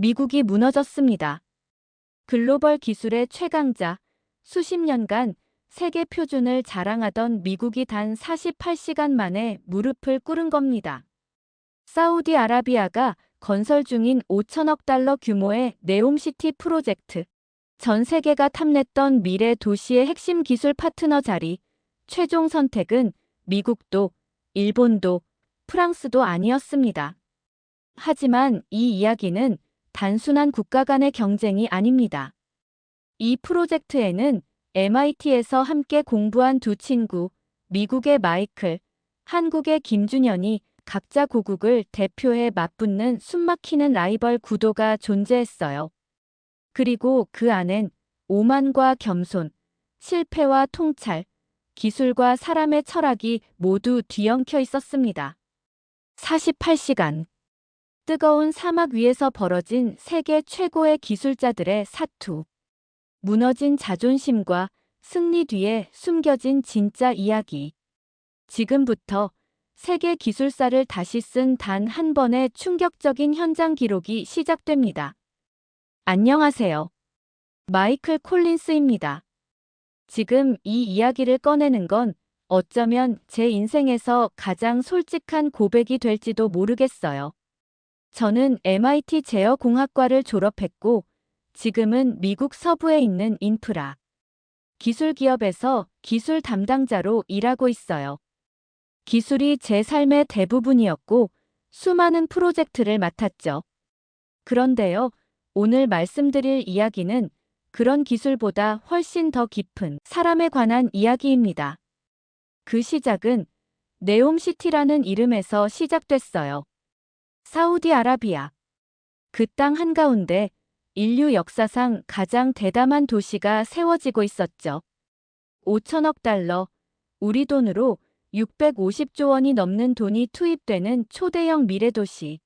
미국이 무너졌습니다. 글로벌 기술의 최강자, 수십 년간 세계 표준을 자랑하던 미국이 단 48시간 만에 무릎을 꿇은 겁니다. 사우디아라비아가 건설 중인 5천억 달러 규모의 네옴시티 프로젝트, 전 세계가 탐냈던 미래 도시의 핵심 기술 파트너 자리, 최종 선택은 미국도, 일본도, 프랑스도 아니었습니다. 하지만 이 이야기는 단순한 국가 간의 경쟁이 아닙니다. 이 프로젝트에는 MIT에서 함께 공부한 두 친구, 미국의 마이클, 한국의 김준현이 각자 고국을 대표해 맞붙는 숨막히는 라이벌 구도가 존재했어요. 그리고 그 안엔 오만과 겸손, 실패와 통찰, 기술과 사람의 철학이 모두 뒤엉켜 있었습니다. 48시간. 뜨거운 사막 위에서 벌어진 세계 최고의 기술자들의 사투. 무너진 자존심과 승리 뒤에 숨겨진 진짜 이야기. 지금부터 세계 기술사를 다시 쓴 단 한 번의 충격적인 현장 기록이 시작됩니다. 안녕하세요. 마이클 콜린스입니다. 지금 이 이야기를 꺼내는 건 어쩌면 제 인생에서 가장 솔직한 고백이 될지도 모르겠어요. 저는 MIT 제어공학과를 졸업했고 지금은 미국 서부에 있는 인프라 기술 기업에서 기술 담당자로 일하고 있어요. 기술이 제 삶의 대부분이었고 수많은 프로젝트를 맡았죠. 그런데요, 오늘 말씀드릴 이야기는 그런 기술보다 훨씬 더 깊은 사람에 관한 이야기입니다. 그 시작은 네옴시티라는 이름에서 시작됐어요. 사우디아라비아. 그 땅 한가운데 인류 역사상 가장 대담한 도시가 세워지고 있었죠. 5천억 달러, 우리 돈으로 650조 원이 넘는 돈이 투입되는 초대형 미래도시.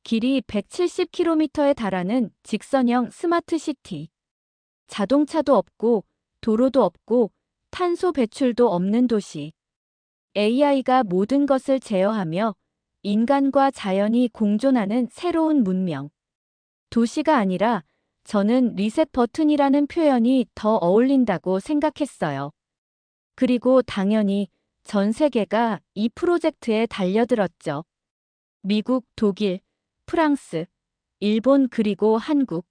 길이 170km에 달하는 직선형 스마트시티. 자동차도 없고 도로도 없고 탄소 배출도 없는 도시. AI가 모든 것을 제어하며 인간과 자연이 공존하는 새로운 문명. 도시가 아니라 저는 리셋 버튼이라는 표현이 더 어울린다고 생각했어요. 그리고 당연히 전 세계가 이 프로젝트에 달려들었죠. 미국, 독일, 프랑스, 일본 그리고 한국.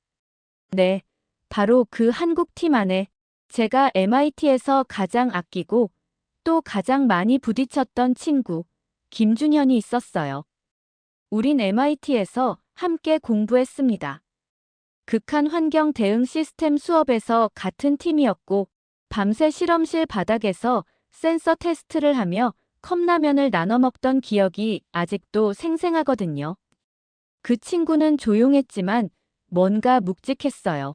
네, 바로 그 한국 팀 안에 제가 MIT에서 가장 아끼고 또 가장 많이 부딪혔던 친구, 김준현이 있었어요. 우린 MIT에서 함께 공부했습니다. 극한 환경 대응 시스템 수업에서 같은 팀이었고 밤새 실험실 바닥에서 센서 테스트를 하며 컵라면을 나눠 먹던 기억이 아직도 생생하거든요. 그 친구는 조용했지만 뭔가 묵직했어요.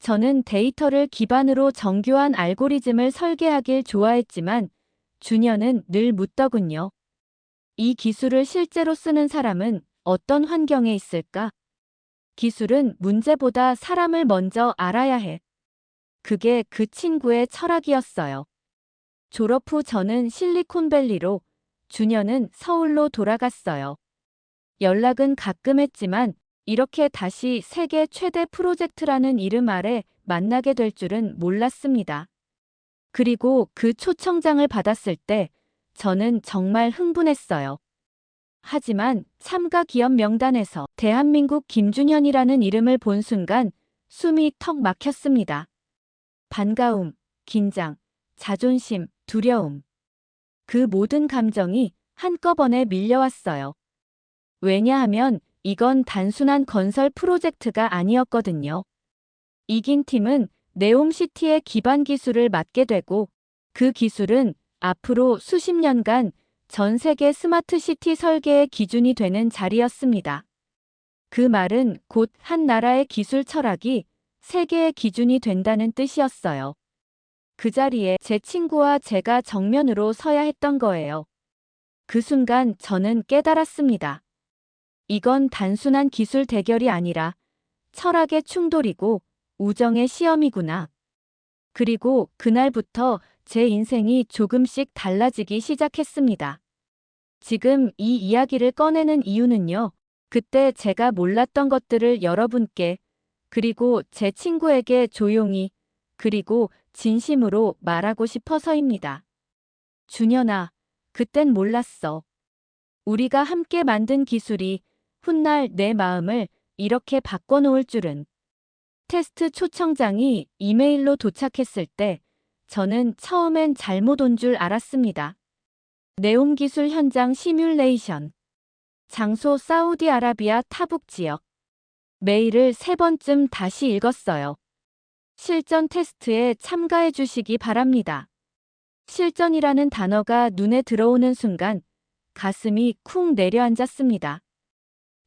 저는 데이터를 기반으로 정교한 알고리즘을 설계하길 좋아했지만 준현은 늘 묻더군요. 이 기술을 실제로 쓰는 사람은 어떤 환경에 있을까? 기술은 문제보다 사람을 먼저 알아야 해. 그게 그 친구의 철학이었어요. 졸업 후 저는 실리콘밸리로, 준현은 서울로 돌아갔어요. 연락은 가끔 했지만 이렇게 다시 세계 최대 프로젝트라는 이름 아래 만나게 될 줄은 몰랐습니다. 그리고 그 초청장을 받았을 때 저는 정말 흥분했어요. 하지만 참가 기업 명단에서 대한민국 김준현이라는 이름을 본 순간 숨이 턱 막혔습니다. 반가움, 긴장, 자존심, 두려움. 그 모든 감정이 한꺼번에 밀려왔어요. 왜냐하면 이건 단순한 건설 프로젝트가 아니었거든요. 이긴 팀은 네옴시티의 기반 기술을 맡게 되고 그 기술은 앞으로 수십 년간 전 세계 스마트시티 설계의 기준이 되는 자리였습니다. 그 말은 곧 한 나라의 기술 철학이 세계의 기준이 된다는 뜻이었어요. 그 자리에 제 친구와 제가 정면으로 서야 했던 거예요. 그 순간 저는 깨달았습니다. 이건 단순한 기술 대결이 아니라 철학의 충돌이고 우정의 시험이구나. 그리고 그날부터 제 인생이 조금씩 달라지기 시작했습니다. 지금 이 이야기를 꺼내는 이유는요, 그때 제가 몰랐던 것들을 여러분께, 그리고 제 친구에게 조용히, 그리고 진심으로 말하고 싶어서입니다. 준현아, 그땐 몰랐어. 우리가 함께 만든 기술이 훗날 내 마음을 이렇게 바꿔놓을 줄은. 테스트 초청장이 이메일로 도착했을 때 저는 처음엔 잘못 온 줄 알았습니다. 네옴 기술 현장 시뮬레이션. 장소 사우디아라비아 타북 지역. 메일을 3번쯤 다시 읽었어요. 실전 테스트에 참가해 주시기 바랍니다. 실전이라는 단어가 눈에 들어오는 순간 가슴이 쿵 내려앉았습니다.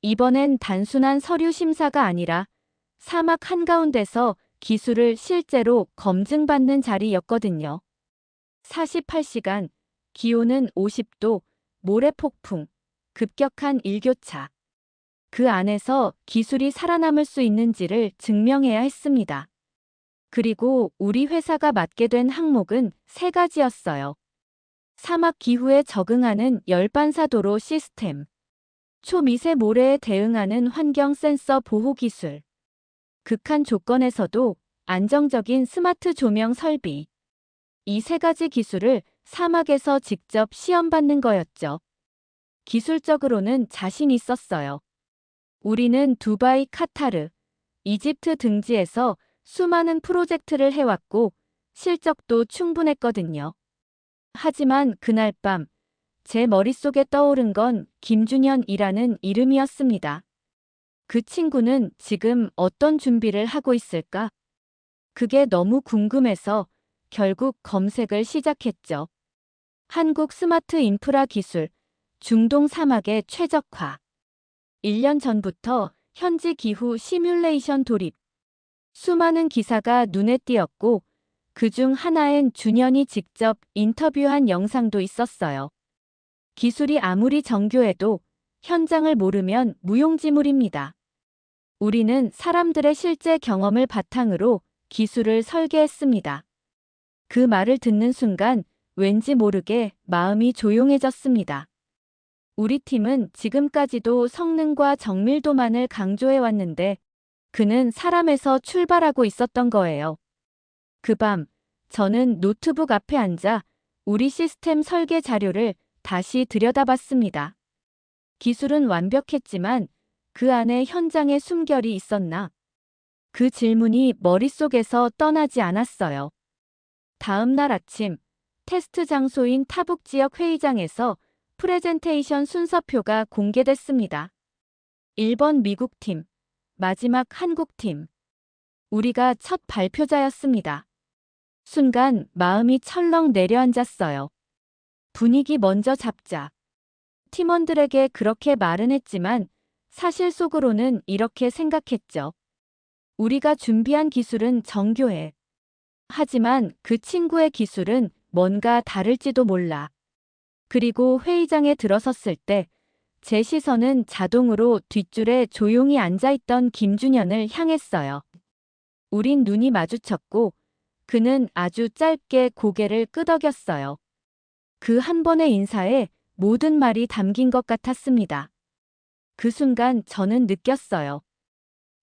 이번엔 단순한 서류 심사가 아니라 사막 한가운데서 기술을 실제로 검증받는 자리였거든요. 48시간, 기온은 50도, 모래폭풍, 급격한 일교차. 그 안에서 기술이 살아남을 수 있는지를 증명해야 했습니다. 그리고 우리 회사가 맡게 된 항목은 3가지였어요. 사막 기후에 적응하는 열반사도로 시스템, 초미세 모래에 대응하는 환경 센서 보호 기술, 극한 조건에서도 안정적인 스마트 조명 설비. 이 3가지 기술을 사막에서 직접 시험받는 거였죠. 기술적으로는 자신 있었어요. 우리는 두바이, 카타르, 이집트 등지에서 수많은 프로젝트를 해왔고 실적도 충분했거든요. 하지만 그날 밤 제 머릿속에 떠오른 건 김준현이라는 이름이었습니다. 그 친구는 지금 어떤 준비를 하고 있을까? 그게 너무 궁금해서 결국 검색을 시작했죠. 한국 스마트 인프라 기술, 중동 사막의 최적화. 1년 전부터 현지 기후 시뮬레이션 돌입. 수많은 기사가 눈에 띄었고 그중 하나엔 준현이 직접 인터뷰한 영상도 있었어요. 기술이 아무리 정교해도 현장을 모르면 무용지물입니다. 우리는 사람들의 실제 경험을 바탕으로 기술을 설계했습니다. 그 말을 듣는 순간 왠지 모르게 마음이 조용해졌습니다. 우리 팀은 지금까지도 성능과 정밀도만을 강조해왔는데 그는 사람에서 출발하고 있었던 거예요. 그 밤, 저는 노트북 앞에 앉아 우리 시스템 설계 자료를 다시 들여다봤습니다. 기술은 완벽했지만 그 안에 현장의 숨결이 있었나? 그 질문이 머릿속에서 떠나지 않았어요. 다음 날 아침, 테스트 장소인 타북 지역 회의장에서 프레젠테이션 순서표가 공개됐습니다. 1번 미국팀, 마지막 한국팀. 우리가 첫 발표자였습니다. 순간 마음이 철렁 내려앉았어요. 분위기 먼저 잡자. 팀원들에게 그렇게 말은 했지만 사실 속으로는 이렇게 생각했죠. 우리가 준비한 기술은 정교해. 하지만 그 친구의 기술은 뭔가 다를지도 몰라. 그리고 회의장에 들어섰을 때 제 시선은 자동으로 뒷줄에 조용히 앉아있던 김준현을 향했어요. 우린 눈이 마주쳤고 그는 아주 짧게 고개를 끄덕였어요. 그 한 번의 인사에 모든 말이 담긴 것 같았습니다. 그 순간 저는 느꼈어요.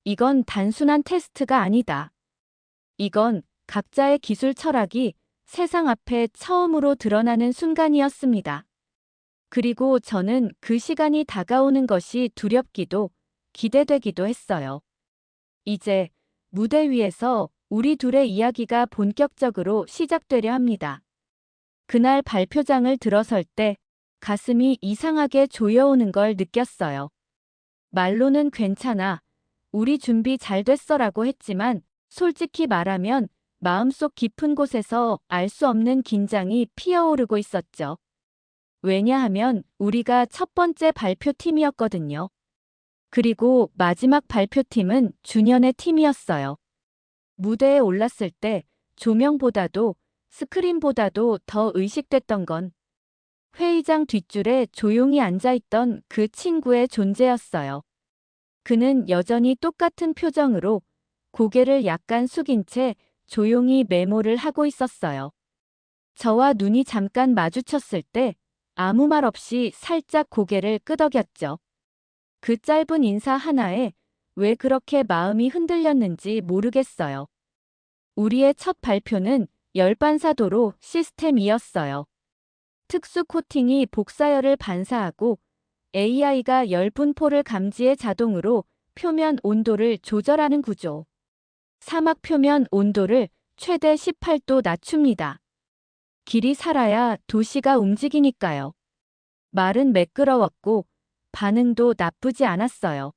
이건 단순한 테스트가 아니다. 이건 각자의 기술 철학이 세상 앞에 처음으로 드러나는 순간이었습니다. 그리고 저는 그 시간이 다가오는 것이 두렵기도 기대되기도 했어요. 이제 무대 위에서 우리 둘의 이야기가 본격적으로 시작되려 합니다. 그날 발표장을 들어설 때 가슴이 이상하게 조여오는 걸 느꼈어요. 말로는 괜찮아, 우리 준비 잘 됐어라고 했지만 솔직히 말하면 마음속 깊은 곳에서 알 수 없는 긴장이 피어오르고 있었죠. 왜냐하면 우리가 첫 번째 발표팀이었거든요. 그리고 마지막 발표팀은 준현의 팀이었어요. 무대에 올랐을 때 조명보다도 스크린보다도 더 의식됐던 건 회의장 뒷줄에 조용히 앉아있던 그 친구의 존재였어요. 그는 여전히 똑같은 표정으로 고개를 약간 숙인 채 조용히 메모를 하고 있었어요. 저와 눈이 잠깐 마주쳤을 때 아무 말 없이 살짝 고개를 끄덕였죠. 그 짧은 인사 하나에 왜 그렇게 마음이 흔들렸는지 모르겠어요. 우리의 첫 발표는 열반사도로 시스템이었어요. 특수 코팅이 복사열을 반사하고 AI가 열 분포를 감지해 자동으로 표면 온도를 조절하는 구조. 사막 표면 온도를 최대 18도 낮춥니다. 길이 살아야 도시가 움직이니까요. 말은 매끄러웠고 반응도 나쁘지 않았어요.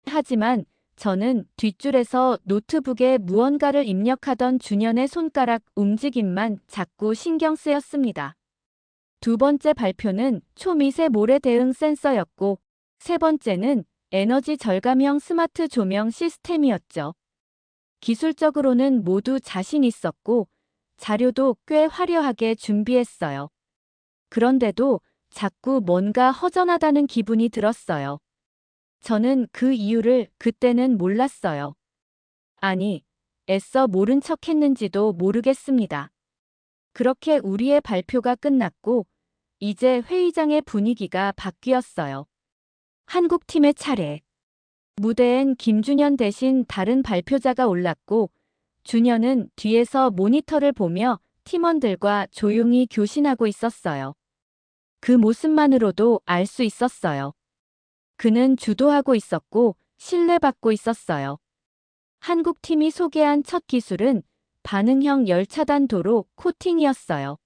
하지만 저는 뒷줄에서 노트북에 무언가를 입력하던 준현의 손가락 움직임만 자꾸 신경 쓰였습니다. 두 번째 발표는 초미세 모래 대응 센서였고, 세 번째는 에너지 절감형 스마트 조명 시스템이었죠. 기술적으로는 모두 자신 있었고, 자료도 꽤 화려하게 준비했어요. 그런데도 자꾸 뭔가 허전하다는 기분이 들었어요. 저는 그 이유를 그때는 몰랐어요. 아니, 애써 모른 척 했는지도 모르겠습니다. 그렇게 우리의 발표가 끝났고, 이제 회의장의 분위기가 바뀌었어요. 한국팀의 차례. 무대엔 김준현 대신 다른 발표자가 올랐고, 준현은 뒤에서 모니터를 보며 팀원들과 조용히 교신하고 있었어요. 그 모습만으로도 알 수 있었어요. 그는 주도하고 있었고 신뢰받고 있었어요. 한국팀이 소개한 첫 기술은 반응형 열차단 도로 코팅이었어요.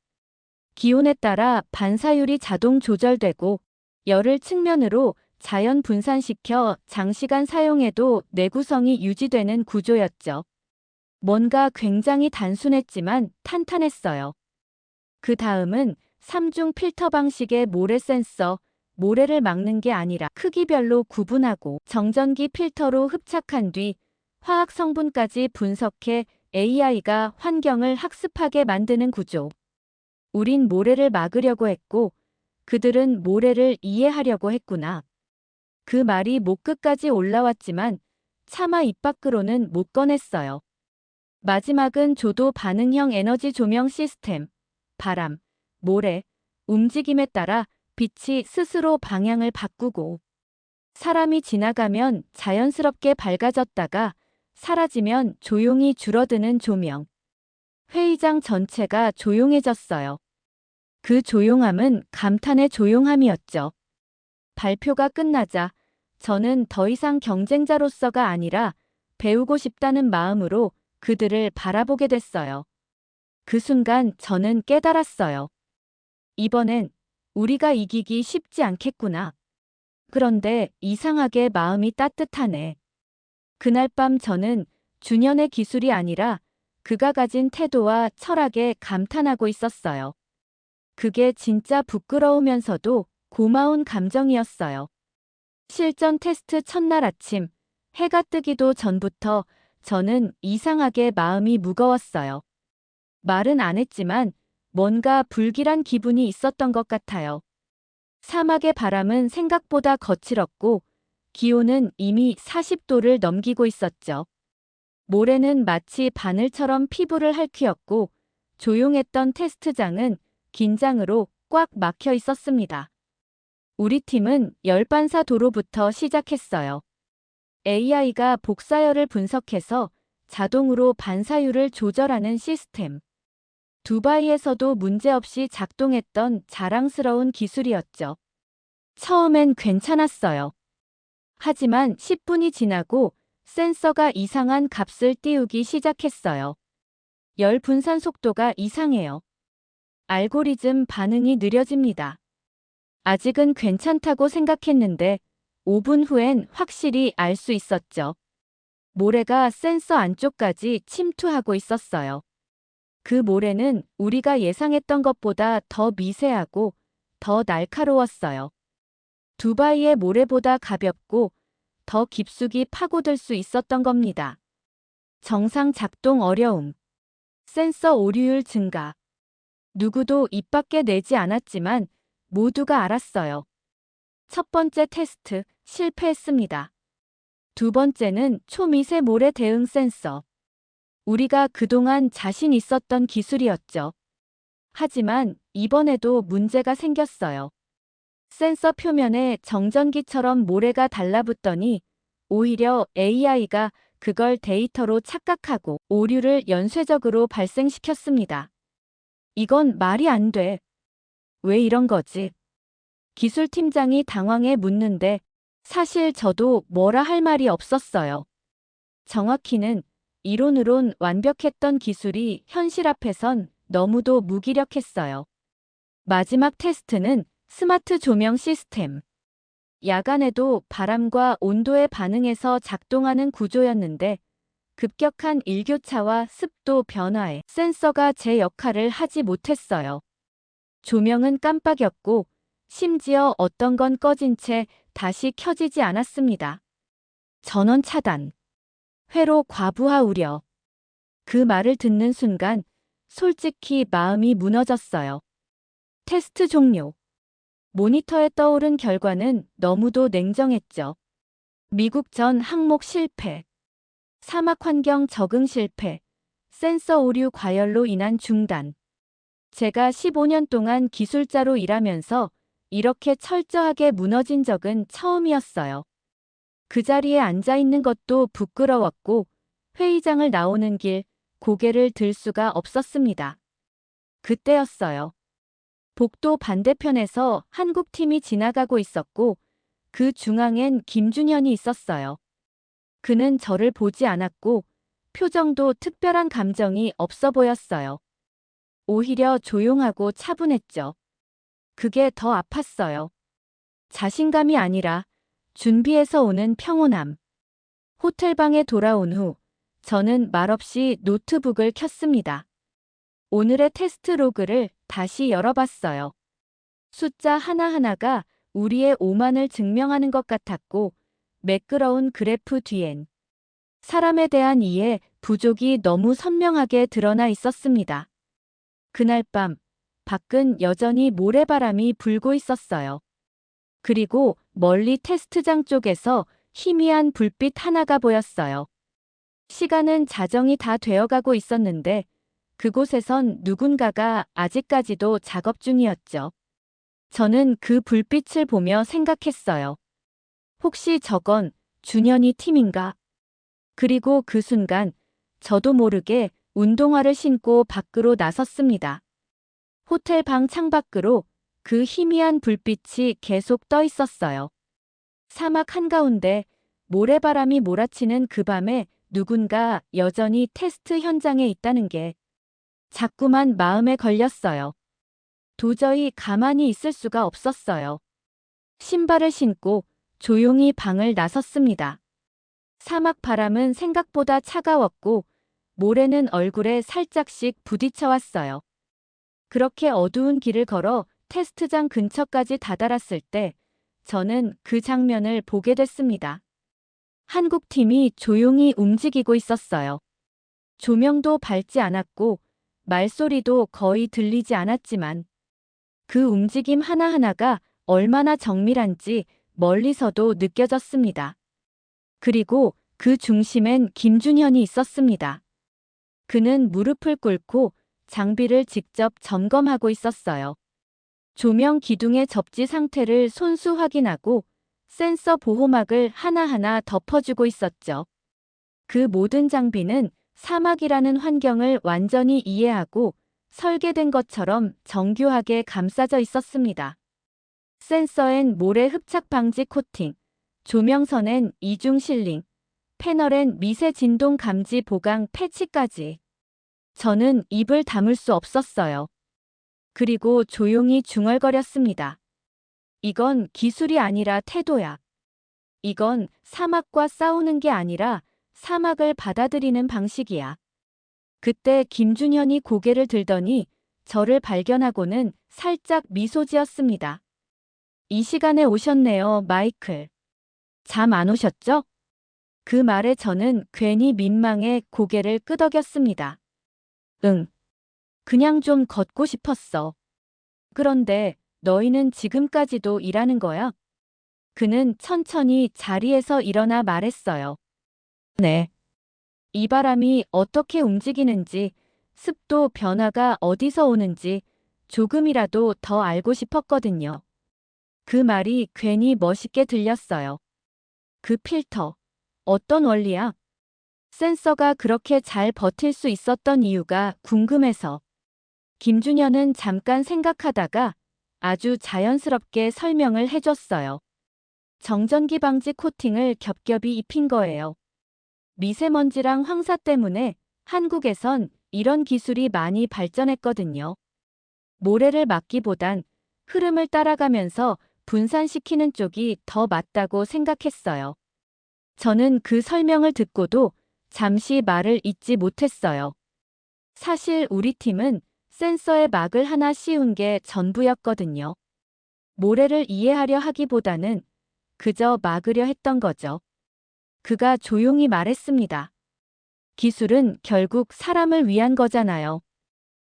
기온에 따라 반사율이 자동 조절되고 열을 측면으로 자연 분산시켜 장시간 사용해도 내구성이 유지되는 구조였죠. 뭔가 굉장히 단순했지만 탄탄했어요. 그 다음은 3중 필터 방식의 모래 센서, 모래를 막는 게 아니라 크기별로 구분하고 정전기 필터로 흡착한 뒤 화학 성분까지 분석해 AI가 환경을 학습하게 만드는 구조. 우린 모래를 막으려고 했고 그들은 모래를 이해하려고 했구나. 그 말이 목 끝까지 올라왔지만 차마 입 밖으로는 못 꺼냈어요. 마지막은 조도 반응형 에너지 조명 시스템. 바람, 모래, 움직임에 따라 빛이 스스로 방향을 바꾸고 사람이 지나가면 자연스럽게 밝아졌다가 사라지면 조용히 줄어드는 조명. 회의장 전체가 조용해졌어요. 그 조용함은 감탄의 조용함이었죠. 발표가 끝나자 저는 더 이상 경쟁자로서가 아니라 배우고 싶다는 마음으로 그들을 바라보게 됐어요. 그 순간 저는 깨달았어요. 이번엔 우리가 이기기 쉽지 않겠구나. 그런데 이상하게 마음이 따뜻하네. 그날 밤 저는 준현의 기술이 아니라 그가 가진 태도와 철학에 감탄하고 있었어요. 그게 진짜 부끄러우면서도 고마운 감정이었어요. 실전 테스트 첫날 아침, 해가 뜨기도 전부터 저는 이상하게 마음이 무거웠어요. 말은 안 했지만 뭔가 불길한 기분이 있었던 것 같아요. 사막의 바람은 생각보다 거칠었고 기온은 이미 40도를 넘기고 있었죠. 모래는 마치 바늘처럼 피부를 핥히었고 조용했던 테스트장은 긴장으로 꽉 막혀 있었습니다. 우리 팀은 열반사 도로부터 시작했어요. AI가 복사열을 분석해서 자동으로 반사율을 조절하는 시스템. 두바이에서도 문제없이 작동했던 자랑스러운 기술이었죠. 처음엔 괜찮았어요. 하지만 10분이 지나고 센서가 이상한 값을 띄우기 시작했어요. 열 분산 속도가 이상해요. 알고리즘 반응이 느려집니다. 아직은 괜찮다고 생각했는데 5분 후엔 확실히 알 수 있었죠. 모래가 센서 안쪽까지 침투하고 있었어요. 그 모래는 우리가 예상했던 것보다 더 미세하고 더 날카로웠어요. 두바이의 모래보다 가볍고 더 깊숙이 파고들 수 있었던 겁니다. 정상 작동 어려움, 센서 오류율 증가. 누구도 입 밖에 내지 않았지만 모두가 알았어요. 첫 번째 테스트 실패했습니다. 두 번째는 초미세 모래 대응 센서. 우리가 그동안 자신 있었던 기술이었죠. 하지만 이번에도 문제가 생겼어요. 센서 표면에 정전기처럼 모래가 달라붙더니 오히려 AI가 그걸 데이터로 착각하고 오류를 연쇄적으로 발생시켰습니다. 이건 말이 안 돼. 왜 이런 거지? 기술팀장이 당황해 묻는데 사실 저도 뭐라 할 말이 없었어요. 정확히는 이론으론 완벽했던 기술이 현실 앞에선 너무도 무기력했어요. 마지막 테스트는 스마트 조명 시스템. 야간에도 바람과 온도에 반응해서 작동하는 구조였는데 급격한 일교차와 습도 변화에 센서가 제 역할을 하지 못했어요. 조명은 깜빡였고 심지어 어떤 건 꺼진 채 다시 켜지지 않았습니다. 전원 차단. 회로 과부하 우려. 그 말을 듣는 순간 솔직히 마음이 무너졌어요. 테스트 종료. 모니터에 떠오른 결과는 너무도 냉정했죠. 미국 전 항목 실패. 사막 환경 적응 실패. 센서 오류 과열로 인한 중단. 제가 15년 동안 기술자로 일하면서 이렇게 철저하게 무너진 적은 처음이었어요. 그 자리에 앉아 있는 것도 부끄러웠고 회의장을 나오는 길 고개를 들 수가 없었습니다. 그때였어요. 복도 반대편에서 한국팀이 지나가고 있었고 그 중앙엔 김준현이 있었어요. 그는 저를 보지 않았고 표정도 특별한 감정이 없어 보였어요. 오히려 조용하고 차분했죠. 그게 더 아팠어요. 자신감이 아니라 준비해서 오는 평온함. 호텔방에 돌아온 후 저는 말없이 노트북을 켰습니다. 오늘의 테스트 로그를 다시 열어봤어요. 숫자 하나하나가 우리의 오만을 증명하는 것 같았고 매끄러운 그래프 뒤엔 사람에 대한 이해 부족이 너무 선명하게 드러나 있었습니다. 그날 밤 밖은 여전히 모래바람이 불고 있었어요. 그리고 멀리 테스트장 쪽에서 희미한 불빛 하나가 보였어요. 시간은 자정이 다 되어가고 있었는데 그곳에선 누군가가 아직까지도 작업 중이었죠. 저는 그 불빛을 보며 생각했어요. 혹시 저건 준현이 팀인가? 그리고 그 순간 저도 모르게 운동화를 신고 밖으로 나섰습니다. 호텔 방 창밖으로 그 희미한 불빛이 계속 떠 있었어요. 사막 한가운데 모래바람이 몰아치는 그 밤에 누군가 여전히 테스트 현장에 있다는 게 자꾸만 마음에 걸렸어요. 도저히 가만히 있을 수가 없었어요. 신발을 신고 조용히 방을 나섰습니다. 사막 바람은 생각보다 차가웠고 모래는 얼굴에 살짝씩 부딪혀 왔어요. 그렇게 어두운 길을 걸어 테스트장 근처까지 다다랐을 때 저는 그 장면을 보게 됐습니다. 한국팀이 조용히 움직이고 있었어요. 조명도 밝지 않았고 말소리도 거의 들리지 않았지만 그 움직임 하나하나가 얼마나 정밀한지 멀리서도 느껴졌습니다. 그리고 그 중심엔 김준현이 있었습니다. 그는 무릎을 꿇고 장비를 직접 점검하고 있었어요. 조명 기둥의 접지 상태를 손수 확인하고 센서 보호막을 하나하나 덮어주고 있었죠. 그 모든 장비는 사막이라는 환경을 완전히 이해하고 설계된 것처럼 정교하게 감싸져 있었습니다. 센서엔 모래 흡착 방지 코팅, 조명선엔 이중 실링, 패널엔 미세 진동 감지 보강 패치까지. 저는 입을 다물 수 없었어요. 그리고 조용히 중얼거렸습니다. 이건 기술이 아니라 태도야. 이건 사막과 싸우는 게 아니라 사막을 받아들이는 방식이야. 그때 김준현이 고개를 들더니 저를 발견하고는 살짝 미소 지었습니다. 이 시간에 오셨네요, 마이클. 잠 안 오셨죠? 그 말에 저는 괜히 민망해 고개를 끄덕였습니다. 응. 그냥 좀 걷고 싶었어. 그런데 너희는 지금까지도 일하는 거야? 그는 천천히 자리에서 일어나 말했어요. 네. 이 바람이 어떻게 움직이는지, 습도 변화가 어디서 오는지 조금이라도 더 알고 싶었거든요. 그 말이 괜히 멋있게 들렸어요. 그 필터, 어떤 원리야? 센서가 그렇게 잘 버틸 수 있었던 이유가 궁금해서. 김준현은 잠깐 생각하다가 아주 자연스럽게 설명을 해줬어요. 정전기 방지 코팅을 겹겹이 입힌 거예요. 미세먼지랑 황사 때문에 한국에선 이런 기술이 많이 발전했거든요. 모래를 막기보단 흐름을 따라가면서 분산시키는 쪽이 더 맞다고 생각했어요. 저는 그 설명을 듣고도 잠시 말을 잇지 못했어요. 사실 우리 팀은 센서에 막을 하나 씌운 게 전부였거든요. 모래를 이해하려 하기보다는 그저 막으려 했던 거죠. 그가 조용히 말했습니다. 기술은 결국 사람을 위한 거잖아요.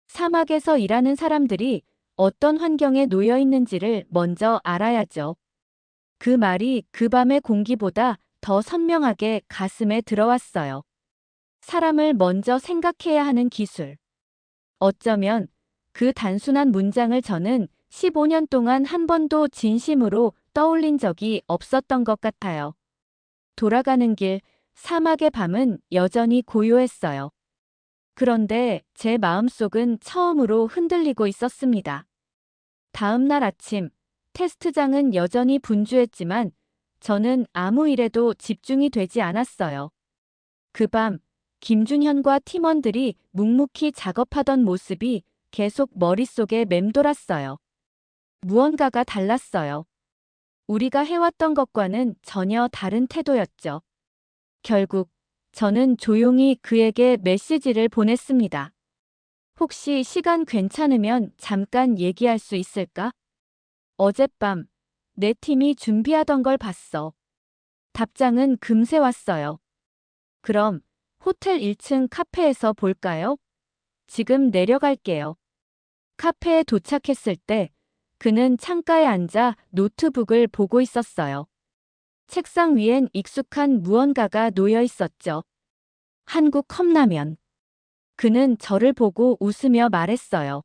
사막에서 일하는 사람들이 어떤 환경에 놓여 있는지를 먼저 알아야죠. 그 말이 그 밤의 공기보다 더 선명하게 가슴에 들어왔어요. 사람을 먼저 생각해야 하는 기술. 어쩌면 그 단순한 문장을 저는 15년 동안 한 번도 진심으로 떠올린 적이 없었던 것 같아요. 돌아가는 길, 사막의 밤은 여전히 고요했어요. 그런데 제 마음속은 처음으로 흔들리고 있었습니다. 다음 날 아침, 테스트장은 여전히 분주했지만 저는 아무 일에도 집중이 되지 않았어요. 그 밤, 김준현과 팀원들이 묵묵히 작업하던 모습이 계속 머릿속에 맴돌았어요. 무언가가 달랐어요. 우리가 해왔던 것과는 전혀 다른 태도였죠. 결국 저는 조용히 그에게 메시지를 보냈습니다. 혹시 시간 괜찮으면 잠깐 얘기할 수 있을까? 어젯밤 내 팀이 준비하던 걸 봤어. 답장은 금세 왔어요. 그럼 호텔 1층 카페에서 볼까요? 지금 내려갈게요. 카페에 도착했을 때 그는 창가에 앉아 노트북을 보고 있었어요. 책상 위엔 익숙한 무언가가 놓여 있었죠. 한국 컵라면. 그는 저를 보고 웃으며 말했어요.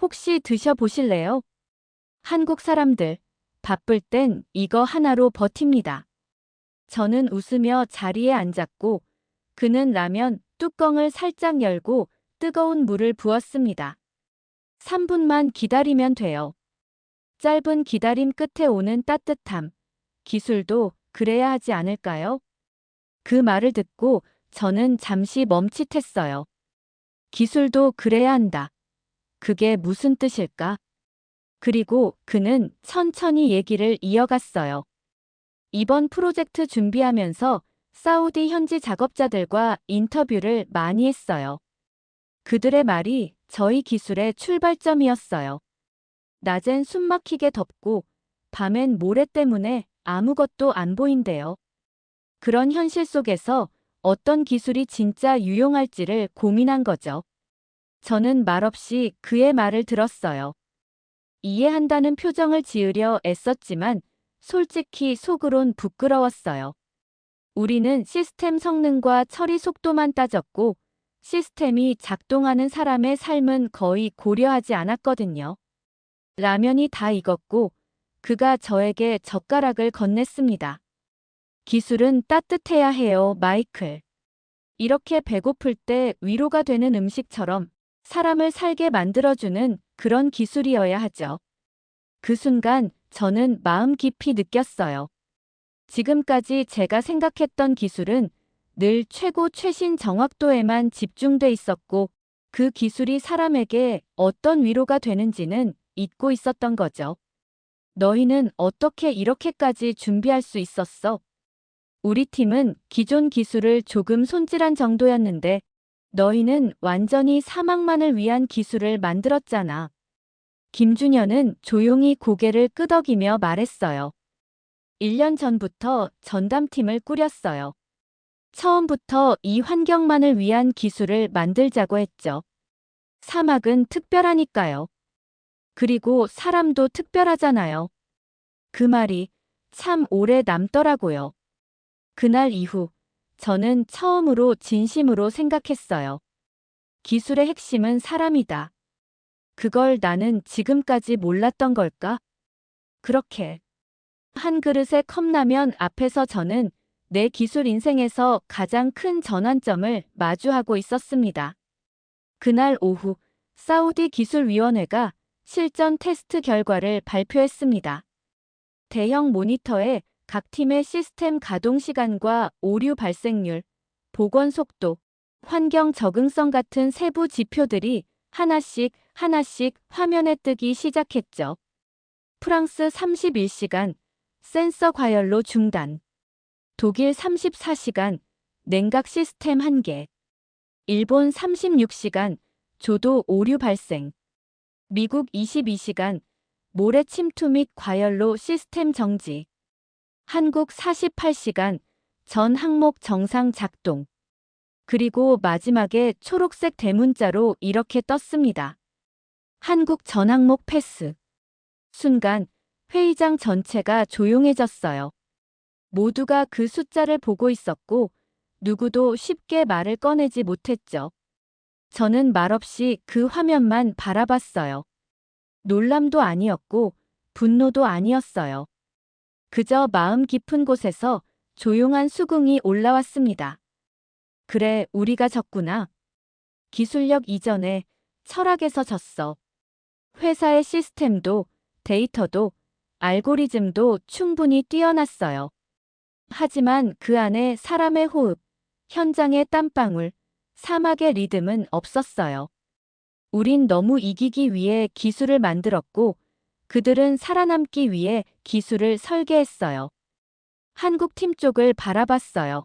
혹시 드셔보실래요? 한국 사람들, 바쁠 땐 이거 하나로 버팁니다. 저는 웃으며 자리에 앉았고, 그는 라면 뚜껑을 살짝 열고 뜨거운 물을 부었습니다. 3분만 기다리면 돼요. 짧은 기다림 끝에 오는 따뜻함. 기술도 그래야 하지 않을까요? 그 말을 듣고 저는 잠시 멈칫했어요. 기술도 그래야 한다. 그게 무슨 뜻일까? 그리고 그는 천천히 얘기를 이어갔어요. 이번 프로젝트 준비하면서 사우디 현지 작업자들과 인터뷰를 많이 했어요. 그들의 말이 저희 기술의 출발점이었어요. 낮엔 숨막히게 덥고 밤엔 모래 때문에 아무것도 안 보인대요. 그런 현실 속에서 어떤 기술이 진짜 유용할지를 고민한 거죠. 저는 말없이 그의 말을 들었어요. 이해한다는 표정을 지으려 애썼지만 솔직히 속으론 부끄러웠어요. 우리는 시스템 성능과 처리 속도만 따졌고 시스템이 작동하는 사람의 삶은 거의 고려하지 않았거든요. 라면이 다 익었고 그가 저에게 젓가락을 건넸습니다. 기술은 따뜻해야 해요, 마이클. 이렇게 배고플 때 위로가 되는 음식처럼 사람을 살게 만들어주는 그런 기술이어야 하죠. 그 순간 저는 마음 깊이 느꼈어요. 지금까지 제가 생각했던 기술은 늘 최고 최신 정확도에만 집중돼 있었고 그 기술이 사람에게 어떤 위로가 되는지는 잊고 있었던 거죠. 너희는 어떻게 이렇게까지 준비할 수 있었어? 우리 팀은 기존 기술을 조금 손질한 정도였는데 너희는 완전히 사막만을 위한 기술을 만들었잖아. 김준현은 조용히 고개를 끄덕이며 말했어요. 1년 전부터 전담팀을 꾸렸어요. 처음부터 이 환경만을 위한 기술을 만들자고 했죠. 사막은 특별하니까요. 그리고 사람도 특별하잖아요. 그 말이 참 오래 남더라고요. 그날 이후 저는 처음으로 진심으로 생각했어요. 기술의 핵심은 사람이다. 그걸 나는 지금까지 몰랐던 걸까? 그렇게 한 그릇의 컵라면 앞에서 저는 내 기술 인생에서 가장 큰 전환점을 마주하고 있었습니다. 그날 오후 사우디 기술위원회가 실전 테스트 결과를 발표했습니다. 대형 모니터에 각 팀의 시스템 가동 시간과 오류 발생률, 복원 속도, 환경 적응성 같은 세부 지표들이 하나씩 하나씩 화면에 뜨기 시작했죠. 프랑스 31시간, 센서 과열로 중단. 독일 34시간, 냉각 시스템 한계. 일본 36시간, 조도 오류 발생. 미국 22시간, 모래 침투 및 과열로 시스템 정지. 한국 48시간, 전 항목 정상 작동. 그리고 마지막에 초록색 대문자로 이렇게 떴습니다. 한국 전 항목 패스. 순간 회의장 전체가 조용해졌어요. 모두가 그 숫자를 보고 있었고 누구도 쉽게 말을 꺼내지 못했죠. 저는 말없이 그 화면만 바라봤어요. 놀람도 아니었고 분노도 아니었어요. 그저 마음 깊은 곳에서 조용한 수긍이 올라왔습니다. 그래, 우리가 졌구나. 기술력 이전에 철학에서 졌어. 회사의 시스템도 데이터도 알고리즘도 충분히 뛰어났어요. 하지만 그 안에 사람의 호흡, 현장의 땀방울, 사막의 리듬은 없었어요. 우린 너무 이기기 위해 기술을 만들었고 그들은 살아남기 위해 기술을 설계했어요. 한국 팀 쪽을 바라봤어요.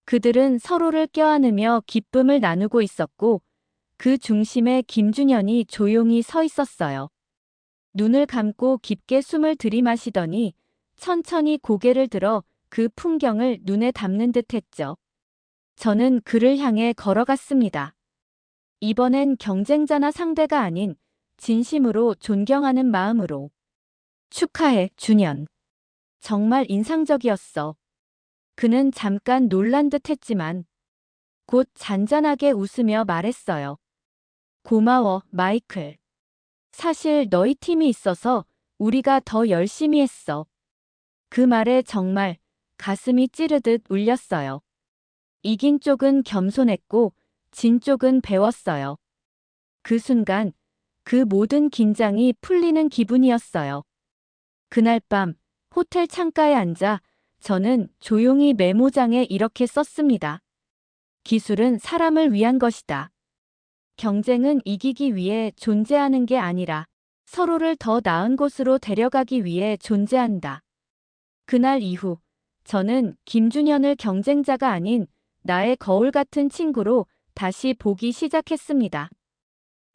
그들은 서로를 껴안으며 기쁨을 나누고 있었고 그 중심에 김준현이 조용히 서 있었어요. 눈을 감고 깊게 숨을 들이마시더니 천천히 고개를 들어 그 풍경을 눈에 담는 듯 했죠. 저는 그를 향해 걸어갔습니다. 이번엔 경쟁자나 상대가 아닌 진심으로 존경하는 마음으로. 축하해, 준현. 정말 인상적이었어. 그는 잠깐 놀란 듯 했지만 곧 잔잔하게 웃으며 말했어요. 고마워, 마이클. 사실 너희 팀이 있어서 우리가 더 열심히 했어. 그 말에 정말 가슴이 찌르듯 울렸어요. 이긴 쪽은 겸손했고 진 쪽은 배웠어요. 그 순간 그 모든 긴장이 풀리는 기분이었어요. 그날 밤 호텔 창가에 앉아 저는 조용히 메모장에 이렇게 썼습니다. 기술은 사람을 위한 것이다. 경쟁은 이기기 위해 존재하는 게 아니라 서로를 더 나은 곳으로 데려가기 위해 존재한다. 그날 이후 저는 김준현을 경쟁자가 아닌 나의 거울 같은 친구로 다시 보기 시작했습니다.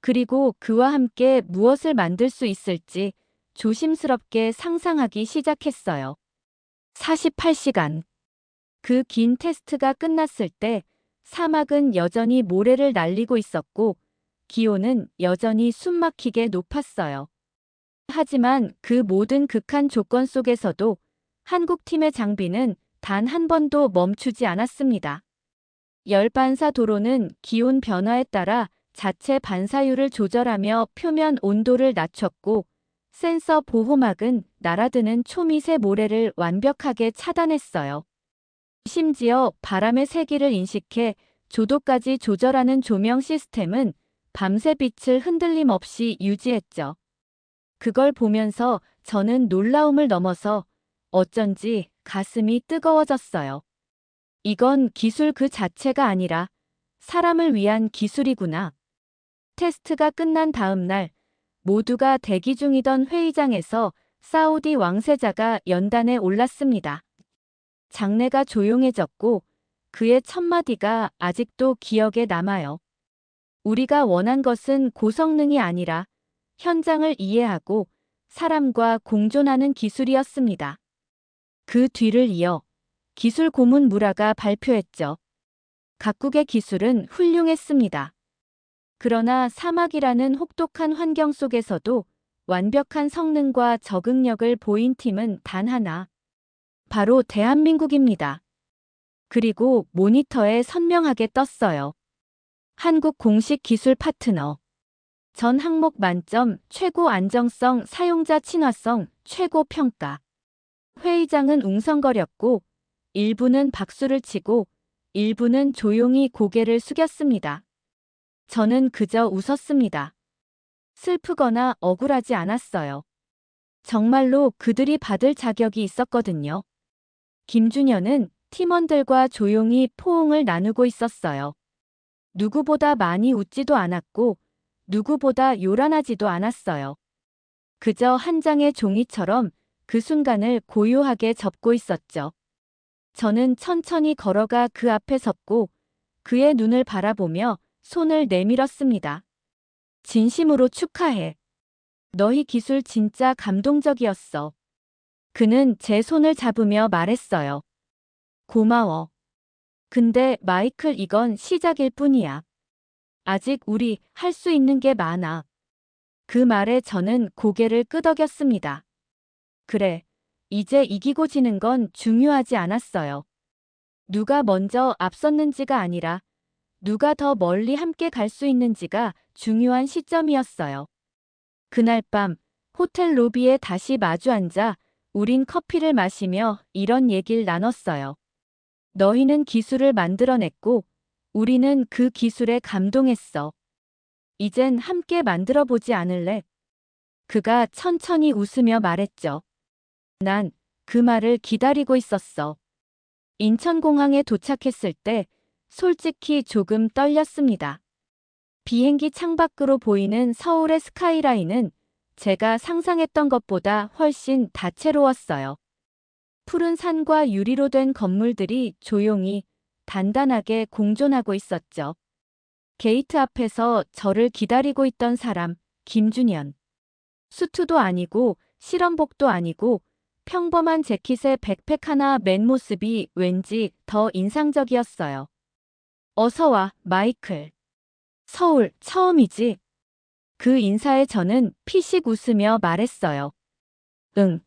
그리고 그와 함께 무엇을 만들 수 있을지 조심스럽게 상상하기 시작했어요. 48시간. 그 긴 테스트가 끝났을 때 사막은 여전히 모래를 날리고 있었고 기온은 여전히 숨막히게 높았어요. 하지만 그 모든 극한 조건 속에서도 한국팀의 장비는 단 한 번도 멈추지 않았습니다. 열 반사 도로는 기온 변화에 따라 자체 반사율을 조절하며 표면 온도를 낮췄고 센서 보호막은 날아드는 초미세 모래를 완벽하게 차단했어요. 심지어 바람의 세기를 인식해 조도까지 조절하는 조명 시스템은 밤새 빛을 흔들림 없이 유지했죠. 그걸 보면서 저는 놀라움을 넘어서 어쩐지 가슴이 뜨거워졌어요. 이건 기술 그 자체가 아니라 사람을 위한 기술이구나. 테스트가 끝난 다음 날 모두가 대기 중이던 회의장에서 사우디 왕세자가 연단에 올랐습니다. 장내가 조용해졌고 그의 첫마디가 아직도 기억에 남아요. 우리가 원한 것은 고성능이 아니라 현장을 이해하고 사람과 공존하는 기술이었습니다. 그 뒤를 이어 기술 고문 무라가 발표했죠. 각국의 기술은 훌륭했습니다. 그러나 사막이라는 혹독한 환경 속에서도 완벽한 성능과 적응력을 보인 팀은 단 하나. 바로 대한민국입니다. 그리고 모니터에 선명하게 떴어요. 한국 공식 기술 파트너. 전 항목 만점, 최고 안정성, 사용자 친화성, 최고 평가. 회의장은 웅성거렸고, 일부는 박수를 치고, 일부는 조용히 고개를 숙였습니다. 저는 그저 웃었습니다. 슬프거나 억울하지 않았어요. 정말로 그들이 받을 자격이 있었거든요. 김준현은 팀원들과 조용히 포옹을 나누고 있었어요. 누구보다 많이 웃지도 않았고, 누구보다 요란하지도 않았어요. 그저 한 장의 종이처럼 그 순간을 고요하게 접고 있었죠. 저는 천천히 걸어가 그 앞에 섰고, 그의 눈을 바라보며 손을 내밀었습니다. 진심으로 축하해. 너희 기술 진짜 감동적이었어. 그는 제 손을 잡으며 말했어요. 고마워. 근데 마이클, 이건 시작일 뿐이야. 아직 우리 할 수 있는 게 많아. 그 말에 저는 고개를 끄덕였습니다. 그래, 이제 이기고 지는 건 중요하지 않았어요. 누가 먼저 앞섰는지가 아니라 누가 더 멀리 함께 갈 수 있는지가 중요한 시점이었어요. 그날 밤 호텔 로비에 다시 마주 앉아 우린 커피를 마시며 이런 얘기를 나눴어요. 너희는 기술을 만들어냈고 우리는 그 기술에 감동했어. 이젠 함께 만들어보지 않을래? 그가 천천히 웃으며 말했죠. 난 그 말을 기다리고 있었어. 인천공항에 도착했을 때 솔직히 조금 떨렸습니다. 비행기 창밖으로 보이는 서울의 스카이라인은 제가 상상했던 것보다 훨씬 다채로웠어요. 푸른 산과 유리로 된 건물들이 조용히 단단하게 공존하고 있었죠. 게이트 앞에서 저를 기다리고 있던 사람, 김준현. 수트도 아니고 실험복도 아니고 평범한 재킷에 백팩 하나 맨 모습이 왠지 더 인상적이었어요. 어서 와, 마이클. 서울 처음이지? 그 인사에 저는 피식 웃으며 말했어요. 응.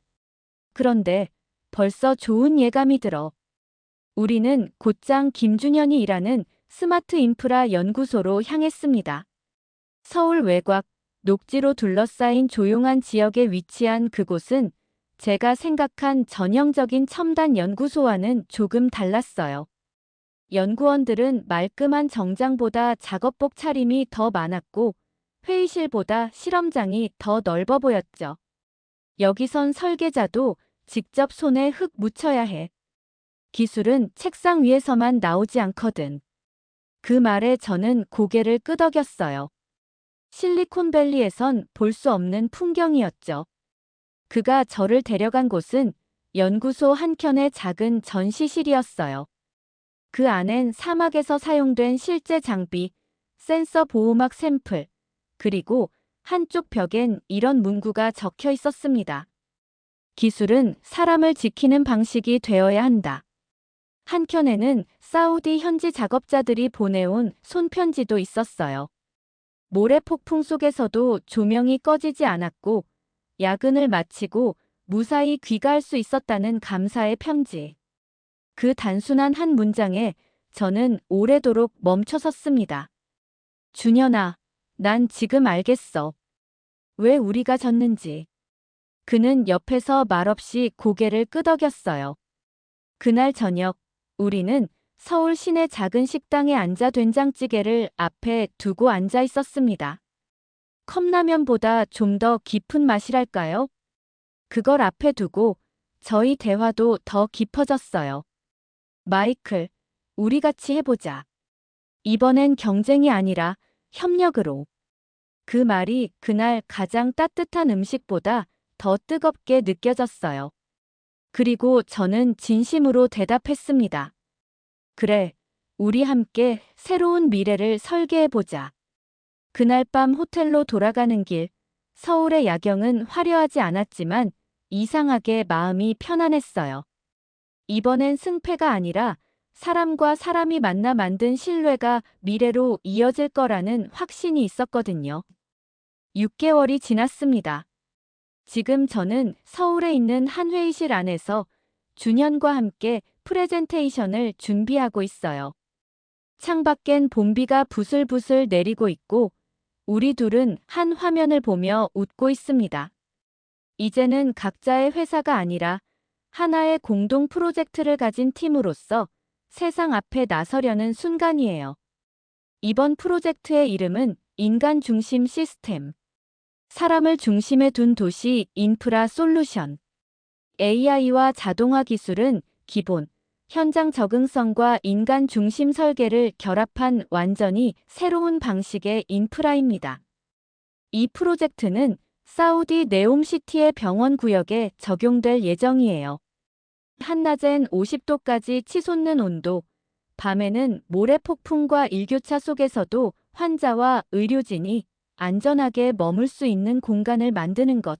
그런데 벌써 좋은 예감이 들어. 우리는 곧장 김준현이 일하는 스마트 인프라 연구소로 향했습니다. 서울 외곽, 녹지로 둘러싸인 조용한 지역에 위치한 그곳은 제가 생각한 전형적인 첨단 연구소와는 조금 달랐어요. 연구원들은 말끔한 정장보다 작업복 차림이 더 많았고 회의실보다 실험장이 더 넓어 보였죠. 여기선 설계자도 직접 손에 흙 묻혀야 해. 기술은 책상 위에서만 나오지 않거든. 그 말에 저는 고개를 끄덕였어요. 실리콘밸리에선 볼 수 없는 풍경이었죠. 그가 저를 데려간 곳은 연구소 한켠의 작은 전시실이었어요. 그 안엔 사막에서 사용된 실제 장비, 센서 보호막 샘플, 그리고 한쪽 벽엔 이런 문구가 적혀 있었습니다. 기술은 사람을 지키는 방식이 되어야 한다. 한켠에는 사우디 현지 작업자들이 보내온 손편지도 있었어요. 모래 폭풍 속에서도 조명이 꺼지지 않았고 야근을 마치고 무사히 귀가할 수 있었다는 감사의 편지. 그 단순한 한 문장에 저는 오래도록 멈춰섰습니다. 준현아, 난 지금 알겠어. 왜 우리가 졌는지. 그는 옆에서 말없이 고개를 끄덕였어요. 그날 저녁, 우리는 서울 시내 작은 식당에 앉아 된장찌개를 앞에 두고 앉아 있었습니다. 컵라면보다 좀 더 깊은 맛이랄까요? 그걸 앞에 두고 저희 대화도 더 깊어졌어요. 마이클, 우리 같이 해보자. 이번엔 경쟁이 아니라 협력으로. 그 말이 그날 가장 따뜻한 음식보다 더 뜨겁게 느껴졌어요. 그리고 저는 진심으로 대답했습니다. 그래, 우리 함께 새로운 미래를 설계해보자. 그날 밤 호텔로 돌아가는 길, 서울의 야경은 화려하지 않았지만 이상하게 마음이 편안했어요. 이번엔 승패가 아니라 사람과 사람이 만나 만든 신뢰가 미래로 이어질 거라는 확신이 있었거든요. 6개월이 지났습니다. 지금 저는 서울에 있는 한 회의실 안에서 준현과 함께 프레젠테이션을 준비하고 있어요. 창밖엔 봄비가 부슬부슬 내리고 있고 우리 둘은 한 화면을 보며 웃고 있습니다. 이제는 각자의 회사가 아니라 하나의 공동 프로젝트를 가진 팀으로서 세상 앞에 나서려는 순간이에요. 이번 프로젝트의 이름은 인간 중심 시스템. 사람을 중심에 둔 도시 인프라 솔루션. AI와 자동화 기술은 기본, 현장 적응성과 인간 중심 설계를 결합한 완전히 새로운 방식의 인프라입니다. 이 프로젝트는 사우디 네옴시티의 병원 구역에 적용될 예정이에요. 한낮엔 50도까지 치솟는 온도, 밤에는 모래폭풍과 일교차 속에서도 환자와 의료진이 안전하게 머물 수 있는 공간을 만드는 것.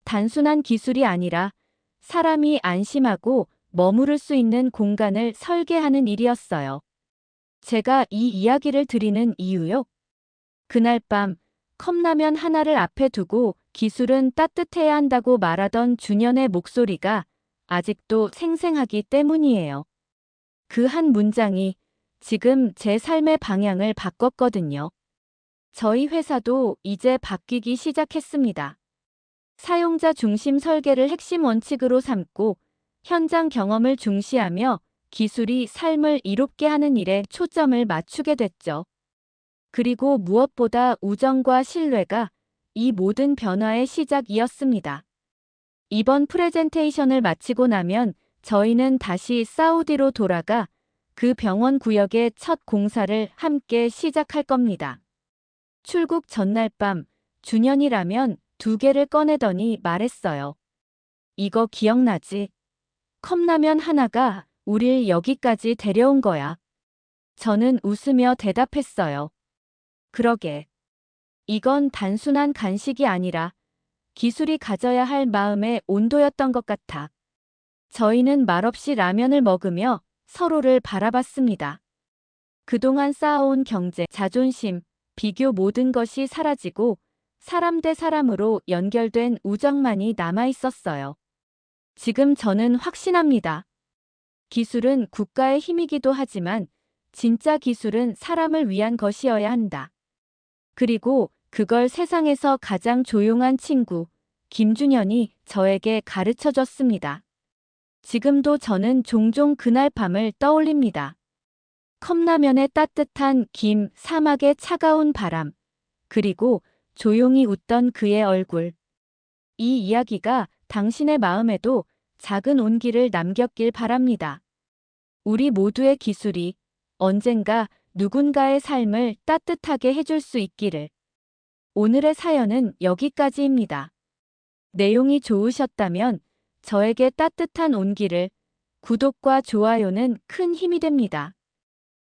단순한 기술이 아니라 사람이 안심하고 머무를 수 있는 공간을 설계하는 일이었어요. 제가 이 이야기를 드리는 이유요. 그날 밤 컵라면 하나를 앞에 두고 기술은 따뜻해야 한다고 말하던 준현의 목소리가 아직도 생생하기 때문이에요. 그 한 문장이 지금 제 삶의 방향을 바꿨거든요. 저희 회사도 이제 바뀌기 시작했습니다. 사용자 중심 설계를 핵심 원칙으로 삼고 현장 경험을 중시하며 기술이 삶을 이롭게 하는 일에 초점을 맞추게 됐죠. 그리고 무엇보다 우정과 신뢰가 이 모든 변화의 시작이었습니다. 이번 프레젠테이션을 마치고 나면 저희는 다시 사우디로 돌아가 그 병원 구역의 첫 공사를 함께 시작할 겁니다. 출국 전날 밤 준현이라면 2개를 꺼내더니 말했어요. 이거 기억나지? 컵라면 하나가 우릴 여기까지 데려온 거야. 저는 웃으며 대답했어요. 그러게. 이건 단순한 간식이 아니라 기술이 가져야 할 마음의 온도였던 것 같아. 저희는 말없이 라면을 먹으며 서로를 바라봤습니다. 그동안 쌓아온 경제, 자존심, 비교 모든 것이 사라지고 사람 대 사람으로 연결된 우정만이 남아 있었어요. 지금 저는 확신합니다. 기술은 국가의 힘이기도 하지만 진짜 기술은 사람을 위한 것이어야 한다. 그리고 그걸 세상에서 가장 조용한 친구, 김준현이 저에게 가르쳐 줬습니다. 지금도 저는 종종 그날 밤을 떠올립니다. 컵라면의 따뜻한 김, 사막의 차가운 바람, 그리고 조용히 웃던 그의 얼굴. 이 이야기가 당신의 마음에도 작은 온기를 남겼길 바랍니다. 우리 모두의 기술이 언젠가 누군가의 삶을 따뜻하게 해줄 수 있기를. 오늘의 사연은 여기까지입니다. 내용이 좋으셨다면 저에게 따뜻한 온기를, 구독과 좋아요는 큰 힘이 됩니다.